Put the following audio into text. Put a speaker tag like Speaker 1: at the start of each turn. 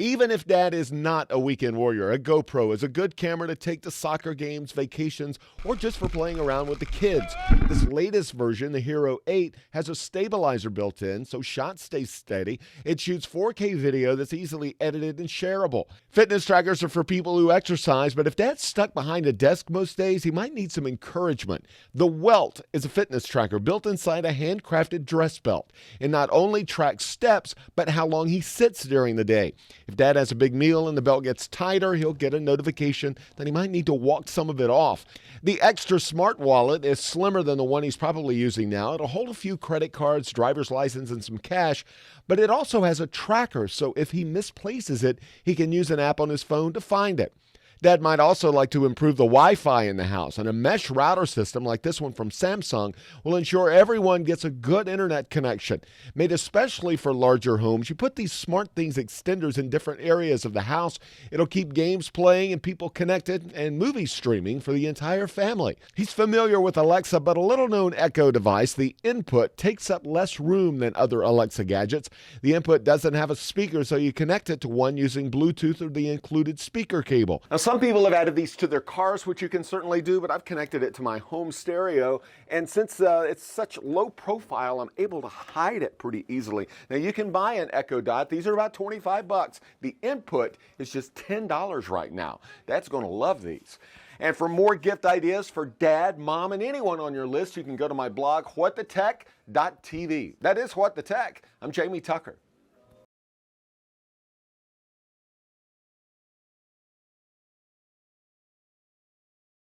Speaker 1: Even if dad is not a weekend warrior, a GoPro is a good camera to take to soccer games, vacations, or just for playing around with the kids. This latest version, the Hero 8, has a stabilizer built in, so shots stay steady. It shoots 4K video that's easily edited and shareable. Fitness trackers are for people who exercise, but if dad's stuck behind a desk most days, he might need some encouragement. The Welt is a fitness tracker built inside a handcrafted dress belt. It not only tracks steps, but how long he sits during the day. If dad has a big meal and the belt gets tighter, he'll get a notification that he might need to walk some of it off. The extra smart wallet is slimmer than the one he's probably using now. It'll hold a few credit cards, driver's license, and some cash, but it also has a tracker, so if he misplaces it, he can use an app on his phone to find it. Dad might also like to improve the Wi-Fi in the house, and a mesh router system like this one from Samsung will ensure everyone gets a good internet connection. Made especially for larger homes, you put these SmartThings extenders in different areas of the house. It'll keep games playing and people connected and movie streaming for the entire family. He's familiar with Alexa, but a little-known Echo device, the input takes up less room than other Alexa gadgets. The input doesn't have a speaker, so you connect it to one using Bluetooth or the included speaker cable. Now, some people have added these to their cars, which you can certainly do, but I've connected it to my home stereo, and since it's such low profile, I'm able to hide it pretty easily. Now, you can buy an Echo Dot. These are about 25 bucks. The input is just $10 right now. Dad's going to love these. And for more gift ideas for dad, mom, and anyone on your list, you can go to my blog, whatthetech.tv. That is What the Tech. I'm Jamie Tucker.